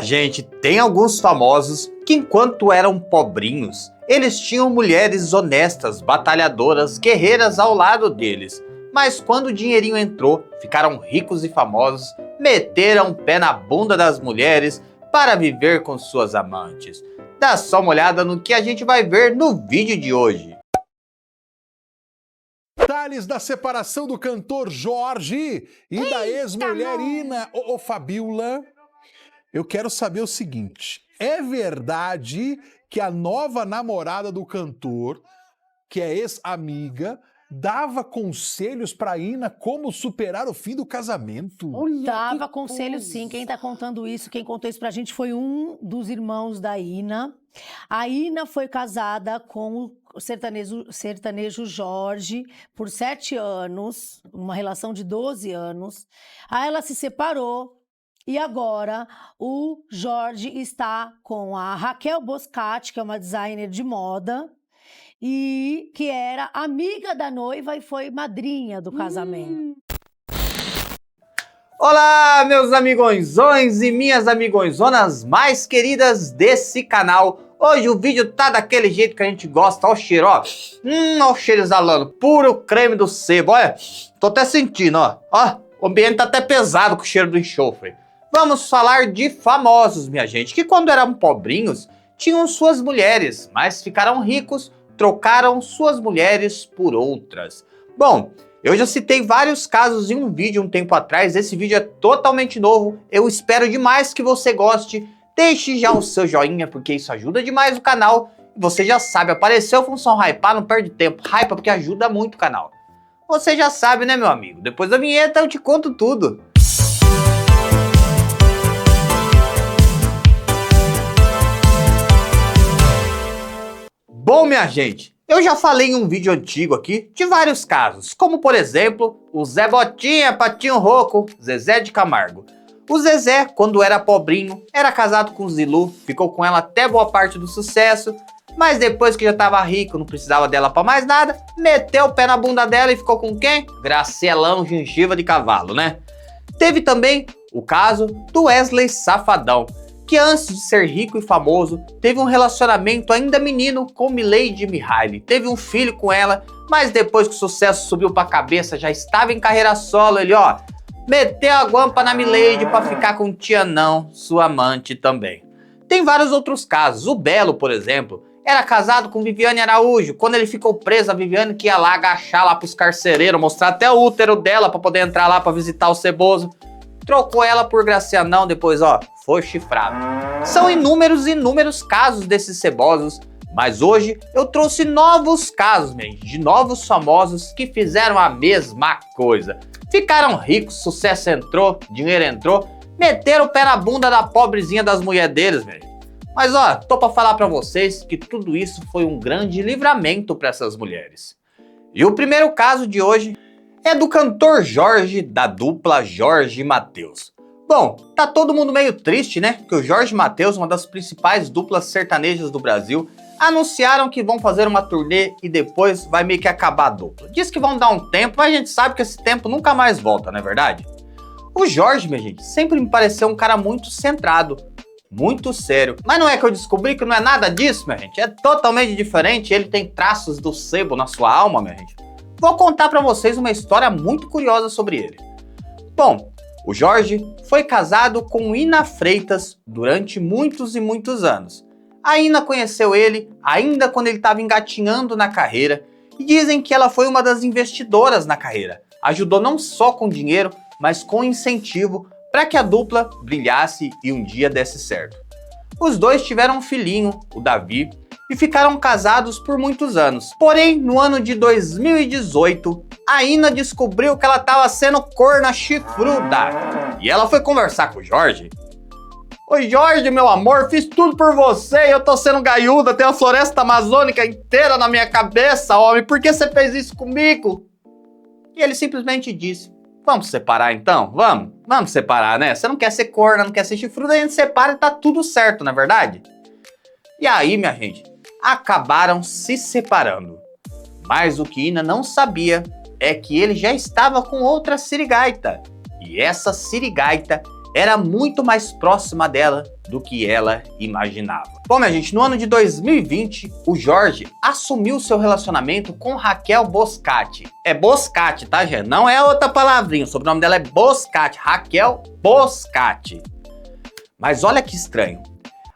Gente, tem alguns famosos que enquanto eram pobrinhos, eles tinham mulheres honestas, batalhadoras, guerreiras ao lado deles. Mas quando o dinheirinho entrou, ficaram ricos e famosos, meteram o pé na bunda das mulheres para viver com suas amantes. Dá só uma olhada no que a gente vai ver no vídeo de hoje. Detalhes da separação do cantor Jorge e da ex-mulher Ina. Ô, Fabiola, eu quero saber o seguinte: é verdade que a nova namorada do cantor, que é ex-amiga, dava conselhos pra Ina como superar o fim do casamento? Dava conselho sim. Quem tá contando isso, quem contou isso pra gente foi um dos irmãos da Ina. A Ina foi casada com o sertanejo Jorge por 7 anos, uma relação de 12 anos. Aí ela se separou e agora o Jorge está com a Raquel Boscati, que é uma designer de moda, e que era amiga da noiva e foi madrinha do casamento. Olá, meus amigõezões e minhas amigõezonas mais queridas desse canal. Hoje o vídeo tá daquele jeito que a gente gosta, ó o cheiro, ó. Ó o cheiro exalando, puro creme do sebo, olha. Tô até sentindo, ó. O ambiente tá até pesado com o cheiro do enxofre. Vamos falar de famosos, minha gente, que quando eram pobrinhos, tinham suas mulheres, mas ficaram ricos, trocaram suas mulheres por outras. Bom, eu já citei vários casos em um vídeo um tempo atrás, esse vídeo é totalmente novo, eu espero demais que você goste. Deixe já o seu joinha, porque isso ajuda demais o canal. Você já sabe, apareceu a função hypar, não perde tempo, hypa porque ajuda muito o canal. Você já sabe, né, meu amigo? Depois da vinheta eu te conto tudo. Bom, minha gente, eu já falei em um vídeo antigo aqui de vários casos, como por exemplo, o Zé Botinha, Patinho Roco, Zezé de Camargo. O Zezé, quando era pobrinho, era casado com Zilu, ficou com ela até boa parte do sucesso, mas depois que já estava rico, não precisava dela pra mais nada, meteu o pé na bunda dela e ficou com quem? Gracielão Gengiva de Cavalo, né? Teve também o caso do Wesley Safadão, que antes de ser rico e famoso, teve um relacionamento ainda menino com Milady Mihaly. Teve um filho com ela, mas depois que o sucesso subiu pra cabeça, já estava em carreira solo, ele meteu a guampa na Milady pra ficar com tia não, sua amante também. Tem vários outros casos. O Belo, por exemplo, era casado com Viviane Araújo. Quando ele ficou preso, a Viviane que ia lá agachar lá pros carcereiros, mostrar até o útero dela pra poder entrar lá pra visitar o Ceboso. Trocou ela por Gracianão, depois foi chifrado. São inúmeros casos desses cebosos, mas hoje eu trouxe novos casos, de novos famosos que fizeram a mesma coisa. Ficaram ricos, sucesso entrou, dinheiro entrou, meteram o pé na bunda da pobrezinha das mulheres deles, Mas tô pra falar pra vocês que tudo isso foi um grande livramento pra essas mulheres. E o primeiro caso de hoje é do cantor Jorge, da dupla Jorge Mateus. Bom, tá todo mundo meio triste, né? Que o Jorge Mateus, uma das principais duplas sertanejas do Brasil, anunciaram que vão fazer uma turnê e depois vai meio que acabar a dupla. Diz que vão dar um tempo, mas a gente sabe que esse tempo nunca mais volta, não é verdade? O Jorge, minha gente, sempre me pareceu um cara muito centrado, muito sério. Mas não é que eu descobri que não é nada disso, minha gente. É totalmente diferente, ele tem traços do sebo na sua alma, minha gente. Vou contar pra vocês uma história muito curiosa sobre ele. Bom, o Jorge foi casado com Ina Freitas durante muitos e muitos anos. A Ina conheceu ele ainda quando ele estava engatinhando na carreira e dizem que ela foi uma das investidoras na carreira. Ajudou não só com dinheiro, mas com incentivo para que a dupla brilhasse e um dia desse certo. Os dois tiveram um filhinho, o Davi, e ficaram casados por muitos anos. Porém, no ano de 2018, a Ina descobriu que ela estava sendo corna chifruda. E ela foi conversar com o Jorge. Oi Jorge, meu amor, fiz tudo por você e eu tô sendo gaiuda, tenho a floresta amazônica inteira na minha cabeça, homem, por que você fez isso comigo? E ele simplesmente disse, vamos separar então? Vamos separar, né? Você não quer ser corna, não quer ser chifruda, a gente separa e tá tudo certo, não é verdade? E aí, minha gente, acabaram se separando. Mas o que Ina não sabia é que ele já estava com outra sirigaita. E essa sirigaita era muito mais próxima dela do que ela imaginava. Bom, minha gente, no ano de 2020, o Jorge assumiu seu relacionamento com Raquel Boscati. É Boscati, tá, gente? Não é outra palavrinha, o sobrenome dela é Boscati, Raquel Boscati. Mas olha que estranho.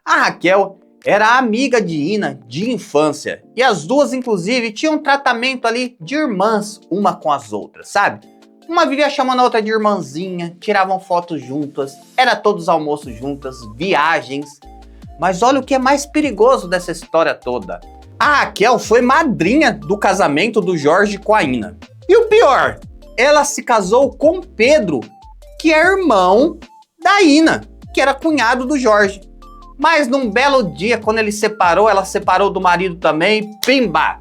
A Raquel era amiga de Ina de infância. E as duas, inclusive, tinham um tratamento ali de irmãs, uma com as outras, sabe? Uma vivia chamando a outra de irmãzinha, tiravam fotos juntas, era todos almoços juntas, viagens. Mas olha o que é mais perigoso dessa história toda. A Raquel foi madrinha do casamento do Jorge com a Ina. E o pior, ela se casou com Pedro, que é irmão da Ina, que era cunhado do Jorge. Mas num belo dia, quando ele separou, ela separou do marido também, pimba!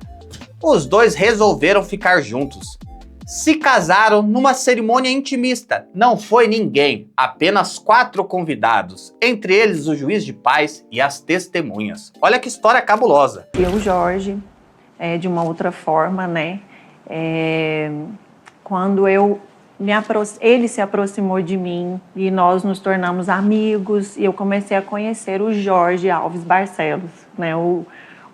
Os dois resolveram ficar juntos. Se casaram numa cerimônia intimista. Não foi ninguém, apenas 4 convidados, entre eles o juiz de paz e as testemunhas. Olha que história cabulosa. E o Jorge, de uma outra forma, né? Quando ele se aproximou de mim e nós nos tornamos amigos e eu comecei a conhecer o Jorge Alves Barcelos, né? O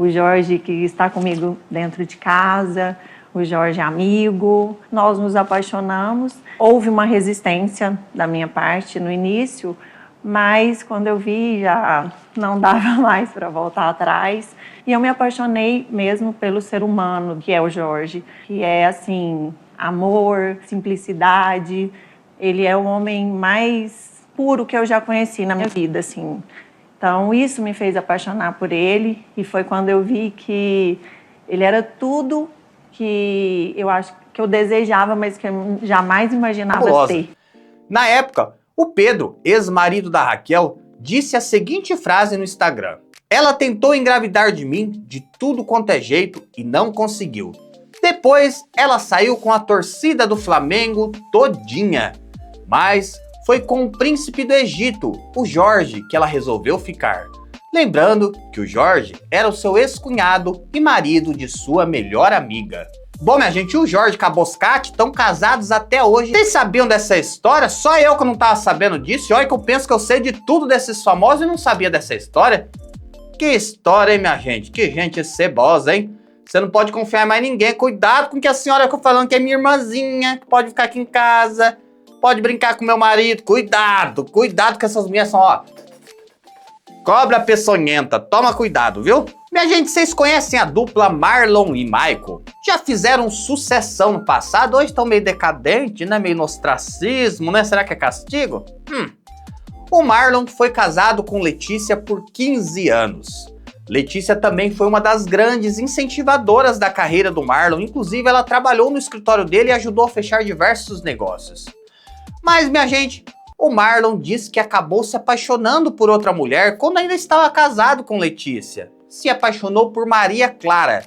Jorge que está comigo dentro de casa, o Jorge amigo. Nós nos apaixonamos. Houve uma resistência da minha parte no início, mas quando eu vi já não dava mais para voltar atrás. E eu me apaixonei mesmo pelo ser humano que é o Jorge, que é assim, amor, simplicidade. Ele é o homem mais puro que eu já conheci na minha vida, assim. Então isso me fez apaixonar por ele e foi quando eu vi que ele era tudo que eu acho que eu desejava, mas que eu jamais imaginava Cabulosa. ser. Na época, o Pedro, ex-marido da Raquel, disse a seguinte frase no Instagram: "Ela tentou engravidar de mim de tudo quanto é jeito e não conseguiu. Depois, ela saiu com a torcida do Flamengo todinha. Mas foi com o príncipe do Egito, o Jorge, que ela resolveu ficar." Lembrando que o Jorge era o seu ex-cunhado e marido de sua melhor amiga. Bom, minha gente, o Jorge e a Boscati estão casados até hoje. Vocês sabiam dessa história? Só eu que não tava sabendo disso. E olha que eu penso que eu sei de tudo desses famosos e não sabia dessa história. Que história, hein, minha gente? Que gente cebosa, hein? Você não pode confiar em mais ninguém. Cuidado com o que a senhora ficou falando que é minha irmãzinha, que pode ficar aqui em casa, pode brincar com meu marido. Cuidado, cuidado que essas mulheres são, ó, cobra peçonhenta. Toma cuidado, viu? Minha gente, vocês conhecem a dupla Marlon e Michael? Já fizeram sucessão no passado, hoje estão meio decadentes, né? Meio no ostracismo, né? Será que é castigo? O Marlon foi casado com Letícia por 15 anos. Letícia também foi uma das grandes incentivadoras da carreira do Marlon, inclusive ela trabalhou no escritório dele e ajudou a fechar diversos negócios. Mas, minha gente, o Marlon disse que acabou se apaixonando por outra mulher quando ainda estava casado com Letícia. Se apaixonou por Maria Clara.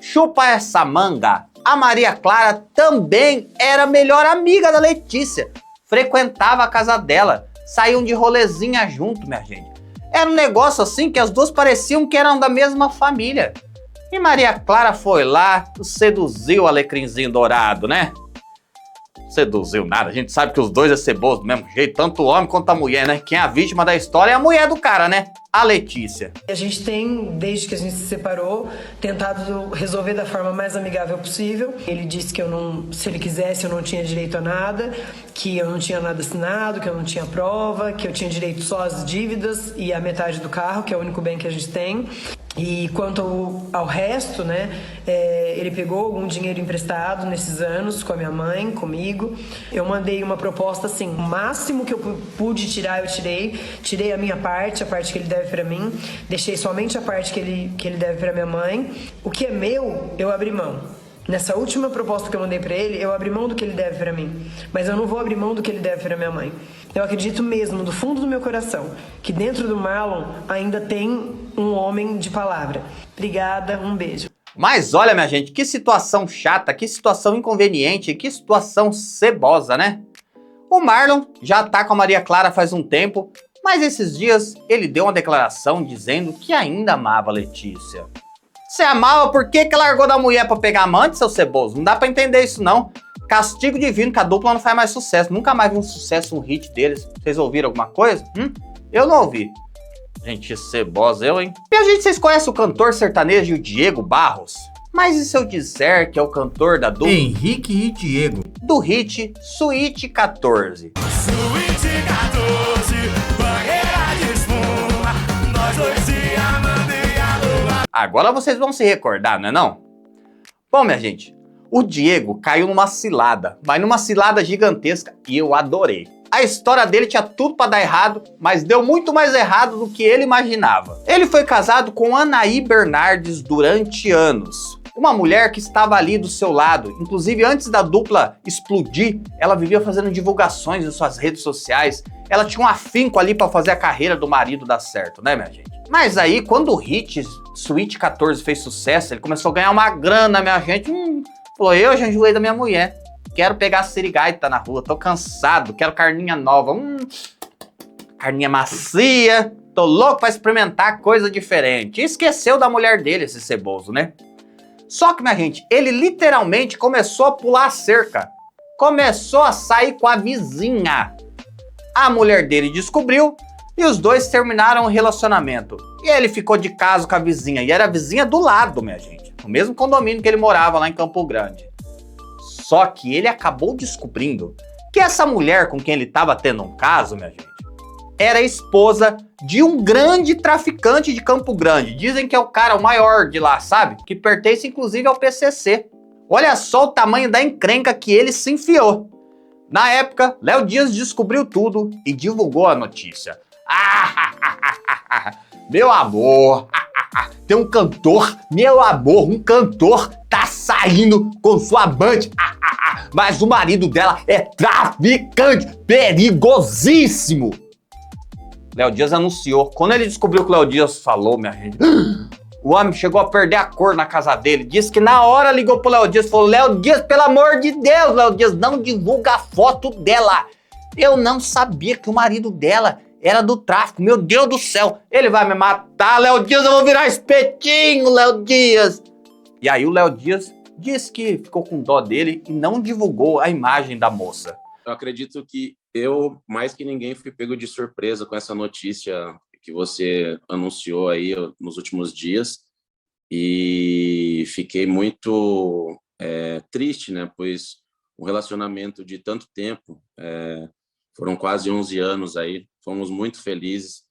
Chupa essa manga! A Maria Clara também era a melhor amiga da Letícia. Frequentava a casa dela. Saíam de rolezinha junto, minha gente. Era um negócio assim que as duas pareciam que eram da mesma família. E Maria Clara foi lá, seduziu o Alecrinzinho Dourado, né? Seduziu nada, a gente sabe que os dois é ceboso do mesmo jeito, tanto o homem quanto a mulher, né? Quem é a vítima da história é a mulher do cara, né? A Letícia. A gente tem, desde que a gente se separou, tentado resolver da forma mais amigável possível. Ele disse que se ele quisesse, eu não tinha direito a nada, que eu não tinha nada assinado, que eu não tinha prova, que eu tinha direito só às dívidas e a metade do carro, que é o único bem que a gente tem. E quanto ao resto, né, ele pegou algum dinheiro emprestado nesses anos com a minha mãe, comigo. Eu mandei uma proposta assim, o máximo que eu pude tirar, eu tirei. Tirei a minha parte, a parte que ele deve pra mim. Deixei somente a parte que ele deve pra minha mãe. O que é meu, eu abri mão. Nessa última proposta que eu mandei pra ele, eu abri mão do que ele deve pra mim. Mas eu não vou abrir mão do que ele deve pra minha mãe. Eu acredito mesmo, do fundo do meu coração, que dentro do Marlon ainda tem um homem de palavra. Obrigada, um beijo. Mas olha, minha gente, que situação chata, que situação inconveniente, que situação cebosa, né? O Marlon já tá com a Maria Clara faz um tempo, mas esses dias ele deu uma declaração dizendo que ainda amava a Letícia. Você amava, por que largou da mulher pra pegar amante, seu ceboso? Não dá pra entender isso, não. Castigo divino, que a dupla não faz mais sucesso. Nunca mais vi um sucesso, um hit deles. Vocês ouviram alguma coisa? Eu não ouvi. Gente cebosa, eu, hein? Minha gente, vocês conhecem o cantor sertanejo Diego Barros? Mas e se eu disser que é o cantor da dupla Henrique e Diego, do hit Suíte 14? Suíte 14, banheira de espuma, nós dois se amando e a lua. Agora vocês vão se recordar, não é não? Bom, minha gente, o Diego caiu numa cilada, mas numa cilada gigantesca, e eu adorei. A história dele tinha tudo pra dar errado, mas deu muito mais errado do que ele imaginava. Ele foi casado com Anaí Bernardes durante anos. Uma mulher que estava ali do seu lado. Inclusive, antes da dupla explodir, ela vivia fazendo divulgações em suas redes sociais. Ela tinha um afinco ali pra fazer a carreira do marido dar certo, né, minha gente? Mas aí, quando o hit Suíte 14 fez sucesso, ele começou a ganhar uma grana, minha gente. Falou, eu já enjoei da minha mulher. Quero pegar a sirigaita na rua, tô cansado, quero carninha nova. Carninha macia, tô louco pra experimentar coisa diferente. E esqueceu da mulher dele, esse ceboso, né? Só que, minha gente, ele literalmente começou a pular a cerca. Começou a sair com a vizinha. A mulher dele descobriu e os dois terminaram o relacionamento. E ele ficou de caso com a vizinha. E era a vizinha do lado, minha gente. No mesmo condomínio que ele morava lá em Campo Grande. Só que ele acabou descobrindo que essa mulher com quem ele estava tendo um caso, minha gente, era esposa de um grande traficante de Campo Grande. Dizem que é o cara, o maior de lá, sabe? Que pertence inclusive ao PCC. Olha só o tamanho da encrenca que ele se enfiou. Na época, Léo Dias descobriu tudo e divulgou a notícia. Meu amor, tem um cantor, meu amor, um cantor tá saindo com sua amante, mas o marido dela é traficante, perigosíssimo. Léo Dias anunciou. Quando ele descobriu que o Léo Dias falou, minha gente, o homem chegou a perder a cor na casa dele. Disse que na hora ligou pro Léo Dias e falou, Léo Dias, pelo amor de Deus, Léo Dias, não divulga a foto dela. Eu não sabia que o marido dela era do tráfico, meu Deus do céu. Ele vai me matar, Léo Dias, eu vou virar espetinho, Léo Dias. E aí o Léo Dias disse que ficou com dó dele e não divulgou a imagem da moça. Eu acredito que eu, mais que ninguém, fui pego de surpresa com essa notícia que você anunciou aí nos últimos dias e fiquei muito triste, né? Pois um relacionamento de tanto tempo, foram quase 11 anos aí, fomos muito felizes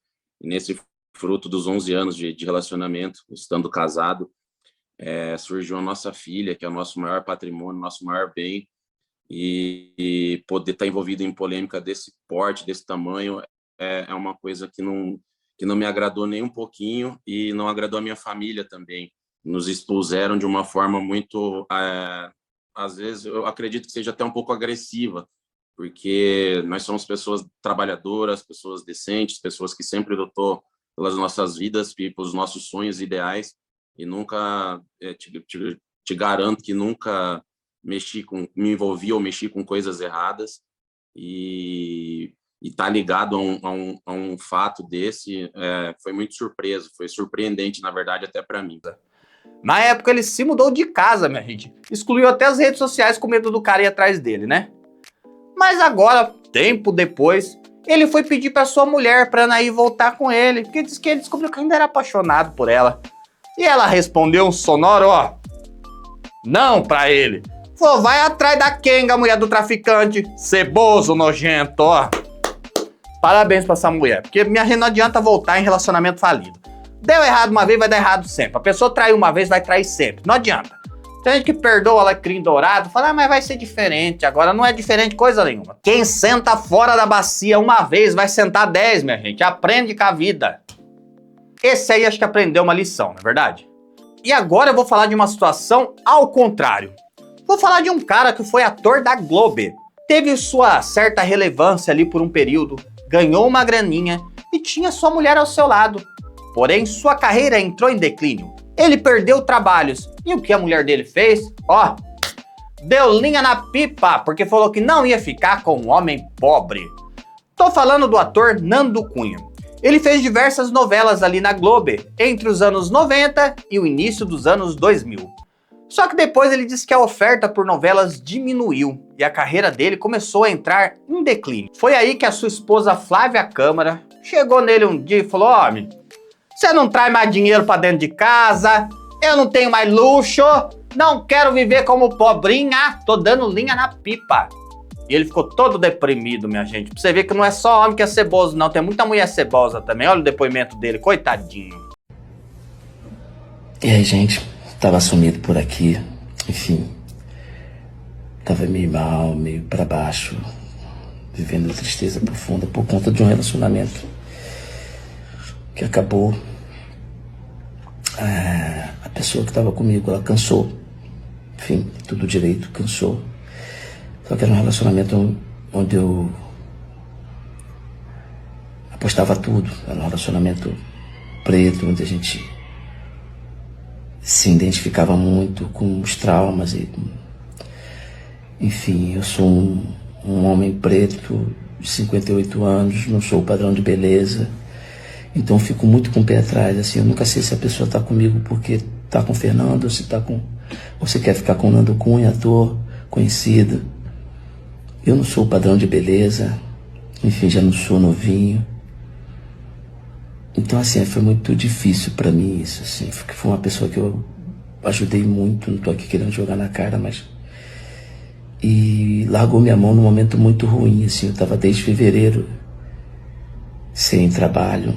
e nesse fruto dos 11 anos de relacionamento, estando casado, surgiu a nossa filha, que é o nosso maior patrimônio, nosso maior bem. E poder estar envolvido em polêmica desse porte, desse tamanho, é uma coisa que não me agradou nem um pouquinho e não agradou a minha família também. Nos expuseram de uma forma muito, às vezes, eu acredito que seja até um pouco agressiva, porque nós somos pessoas trabalhadoras, pessoas decentes, pessoas que sempre lutou pelas nossas vidas e pelos nossos sonhos e ideais, e nunca, te garanto que nunca me envolvi ou mexi com coisas erradas, e tá ligado a um fato desse foi muito surpreso, foi surpreendente, na verdade, até para mim. Na época ele se mudou de casa, minha gente, excluiu até as redes sociais com medo do cara ir atrás dele, né? Mas agora, tempo depois, ele foi pedir pra sua mulher, pra Anaí, voltar com ele, porque diz que ele descobriu que ainda era apaixonado por ela. E ela respondeu um sonoro, ó, não pra ele. Falou, vai atrás da Kenga, mulher do traficante, ceboso, nojento, ó. Parabéns pra essa mulher, porque minha gente não adianta voltar em relacionamento falido. Deu errado uma vez, vai dar errado sempre. A pessoa traiu uma vez, vai trair sempre. Não adianta. Tem gente que perdoa o alecrim dourado, fala, mas vai ser diferente. Agora não é diferente coisa nenhuma. Quem senta fora da bacia uma vez, vai sentar 10, minha gente. Aprende com a vida. Esse aí acho que aprendeu uma lição, não é verdade? E agora eu vou falar de uma situação ao contrário. Vou falar de um cara que foi ator da Globo. Teve sua certa relevância ali por um período, ganhou uma graninha e tinha sua mulher ao seu lado. Porém, sua carreira entrou em declínio. Ele perdeu trabalhos. E o que a mulher dele fez? Ó, deu linha na pipa, porque falou que não ia ficar com um homem pobre. Tô falando do ator Nando Cunha. Ele fez diversas novelas ali na Globo, entre os anos 90 e o início dos anos 2000. Só que depois ele disse que a oferta por novelas diminuiu e a carreira dele começou a entrar em declínio. Foi aí que a sua esposa Flávia Câmara chegou nele um dia e falou: homem, você não traz mais dinheiro pra dentro de casa, eu não tenho mais luxo, não quero viver como pobrinha, tô dando linha na pipa. E ele ficou todo deprimido, minha gente. Pra você ver que não é só homem que é ceboso, não. Tem muita mulher cebosa também. Olha o depoimento dele, coitadinho. E aí, gente, tava sumido por aqui. Enfim, tava meio mal, meio pra baixo, vivendo tristeza profunda por conta de um relacionamento que acabou. A pessoa que tava comigo, ela cansou. Enfim, tudo direito, cansou. Só que era um relacionamento onde eu apostava tudo. Era um relacionamento preto, onde a gente se identificava muito com os traumas. Enfim, eu sou um homem preto de 58 anos, não sou o padrão de beleza. Então fico muito com o pé atrás. Assim, eu nunca sei se a pessoa está comigo porque está com o Fernando, ou se quer ficar com o Nando Cunha, ator conhecido. Eu não sou o padrão de beleza, enfim, já não sou novinho. Então, assim, foi muito difícil pra mim isso, assim, porque foi uma pessoa que eu ajudei muito, não tô aqui querendo jogar na cara, mas... E largou minha mão num momento muito ruim, assim, eu tava desde fevereiro sem trabalho,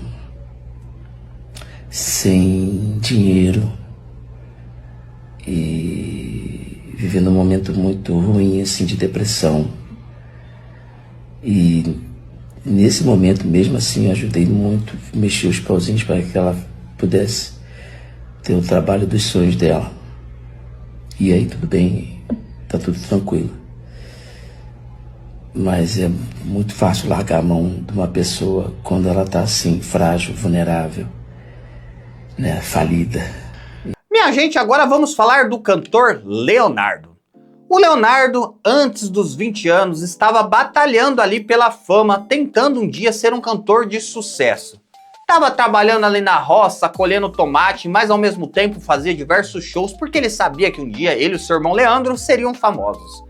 sem dinheiro e vivendo um momento muito ruim, assim, de depressão. E nesse momento, mesmo assim, eu ajudei muito, mexi os pauzinhos para que ela pudesse ter o trabalho dos sonhos dela. E aí tudo bem, tá tudo tranquilo. Mas é muito fácil largar a mão de uma pessoa quando ela tá assim, frágil, vulnerável, né, falida. Minha gente, agora vamos falar do cantor Leonardo. O Leonardo, antes dos 20 anos, estava batalhando ali pela fama, tentando um dia ser um cantor de sucesso. Estava trabalhando ali na roça, colhendo tomate, mas ao mesmo tempo fazia diversos shows porque ele sabia que um dia ele e o seu irmão Leandro seriam famosos.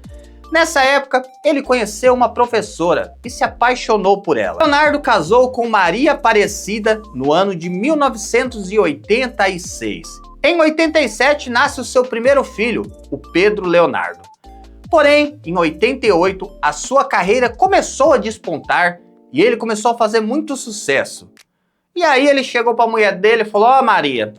Nessa época, ele conheceu uma professora e se apaixonou por ela. Leonardo casou com Maria Aparecida no ano de 1986. Em 87 nasce o seu primeiro filho, o Pedro Leonardo. Porém, em 88, a sua carreira começou a despontar e ele começou a fazer muito sucesso. E aí ele chegou para a mulher dele e falou: ó, Maria,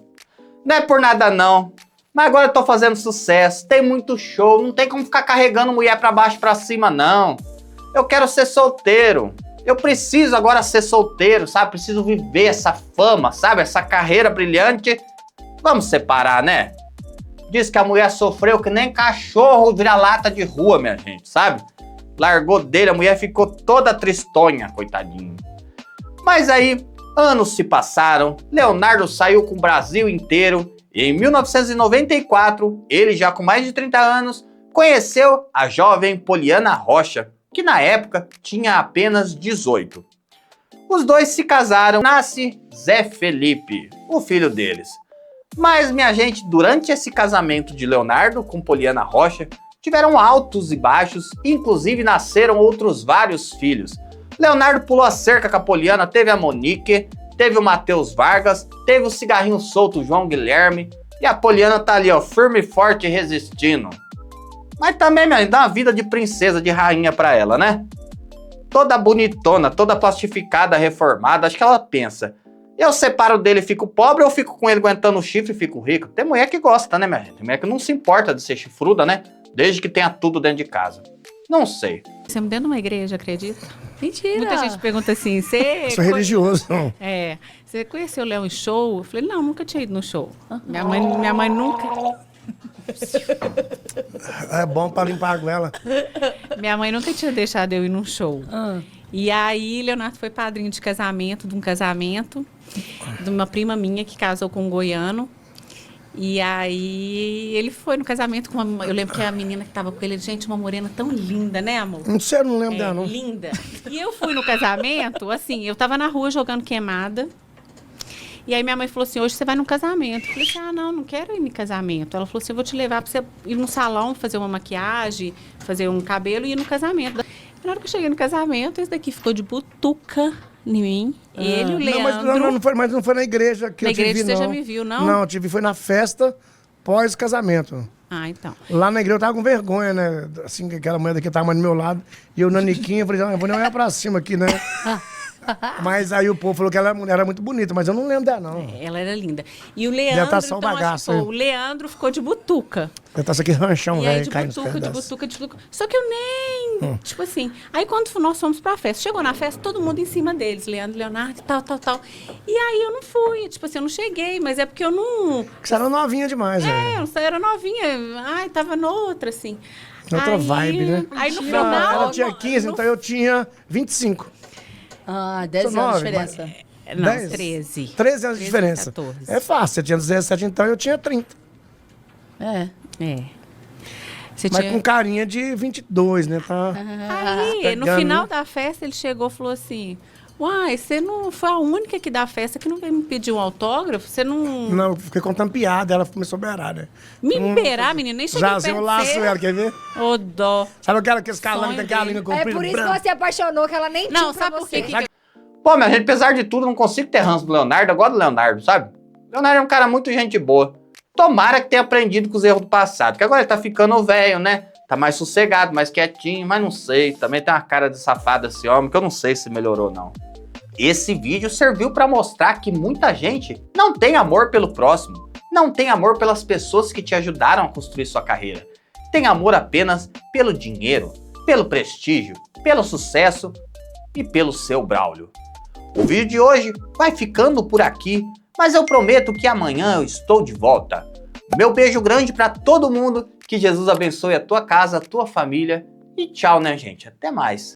não é por nada não, mas agora eu tô fazendo sucesso, tem muito show, não tem como ficar carregando mulher para baixo e para cima não. Eu quero ser solteiro, eu preciso agora ser solteiro, sabe? Preciso viver essa fama, sabe? Essa carreira brilhante. Vamos separar, né? Diz que a mulher sofreu que nem cachorro vira-lata de rua, minha gente, sabe? Largou dele, a mulher ficou toda tristonha, coitadinho. Mas aí, anos se passaram, Leonardo saiu com o Brasil inteiro e em 1994, ele já com mais de 30 anos, conheceu a jovem Poliana Rocha, que na época tinha apenas 18. Os dois se casaram, nasce Zé Felipe, o filho deles. Mas, minha gente, durante esse casamento de Leonardo com Poliana Rocha, tiveram altos e baixos, e inclusive nasceram outros vários filhos. Leonardo pulou a cerca com a Poliana, teve a Monique, teve o Matheus Vargas, teve o cigarrinho solto João Guilherme, e a Poliana tá ali, ó, firme e forte, resistindo. Mas também, minha gente, dá uma vida de princesa, de rainha pra ela, né? Toda bonitona, toda plastificada, reformada, acho que ela pensa: eu separo dele e fico pobre ou fico com ele aguentando o chifre e fico rico? Tem mulher que gosta, né, minha gente? Tem mulher que não se importa de ser chifruda, né? Desde que tenha tudo dentro de casa. Não sei. Você me deu numa igreja, acredita? Mentira! Muita gente pergunta assim, você... Sou religioso. É, você conheceu o Léo em show? Eu falei, não, nunca tinha ido no show. Minha mãe nunca... É bom pra limpar a goela. Minha mãe nunca tinha deixado eu ir num show. E aí, Leonardo foi padrinho de casamento, de um casamento, de uma prima minha que casou com um goiano. E aí, ele foi no casamento com uma... Eu lembro que a menina que tava com ele, gente, uma morena tão linda, né, amor? Não sei, eu não lembro dela, não. Linda. E eu fui no casamento, assim, eu tava na rua jogando queimada. E aí minha mãe falou assim, hoje você vai num casamento. Eu falei assim, não quero ir em casamento. Ela falou assim, eu vou te levar pra você ir num salão, fazer uma maquiagem, fazer um cabelo e ir no casamento. Na hora que eu cheguei no casamento, esse daqui ficou de butuca em mim. Ele, o Leandro... Mas não foi na igreja que na eu te vi, igreja você não. já me viu, não? Não, eu te vi, foi na festa pós-casamento. Ah, então. Lá na igreja eu tava com vergonha, né? Assim, que aquela mulher daqui tava mais do meu lado. E eu, naniquinha, falei, eu vou nem olhar pra cima aqui, né? Mas aí o povo falou que ela era muito bonita, mas eu não lembro dela, não. Ela era linda. E o Leandro, só o então, bagaço, acho que hein? o Leandro ficou de butuca. Eu tava aqui ranchão, E aí, velho, de caindo nos butuca, de pedaços. butuca, de butuca. Só que eu nem... Tipo assim... Aí, quando nós fomos pra festa, chegou na festa, todo mundo em cima deles. Leandro, Leonardo, tal. E aí, eu não fui. Tipo assim, eu não cheguei. Mas é porque eu não... Porque você era novinha demais, velho. Eu era novinha. Ai, tava noutra, assim. Outra Aí- vibe, né? Aí, no Não, final... ela tinha 15, então eu tinha 25. Ah, 10 Sou anos de nove, diferença. Não, 10? 13. 13 anos de diferença. 14. É fácil, você tinha 17, então eu tinha 30. É. Você Mas tinha... com carinha de 22, né? Tá Aí, no pegando, final né? da festa, ele chegou e falou assim... Uai, você não foi a única aqui da festa que não veio me pedir um autógrafo? Você não... Não, eu fiquei contando piada, ela começou a beirar, né? Me beirar, menina, nem cheguei Já, perto eu de laço você. ela, quer ver? Ô, dó. Sabe aqueles calangos Sonho que tem aquela dele. língua É comprida? por isso que branca? você apaixonou, que ela nem Não, tinha pra sabe por você. quê? Pô, minha gente, apesar de tudo, eu não consigo ter ranço do Leonardo. Eu gosto do Leonardo, sabe? O Leonardo é um cara muito gente boa. Tomara que tenha aprendido com os erros do passado. Porque agora ele tá ficando velho, né? Tá mais sossegado, mais quietinho, mas não sei. Também tem uma cara de safado esse homem, que eu não sei se melhorou, não. Esse vídeo serviu pra mostrar que muita gente não tem amor pelo próximo. Não tem amor pelas pessoas que te ajudaram a construir sua carreira. Tem amor apenas pelo dinheiro, pelo prestígio, pelo sucesso e pelo seu Braulio. O vídeo de hoje vai ficando por aqui, mas eu prometo que amanhã eu estou de volta. Meu beijo grande pra todo mundo, que Jesus abençoe a tua casa, a tua família e tchau, né, gente? Até mais.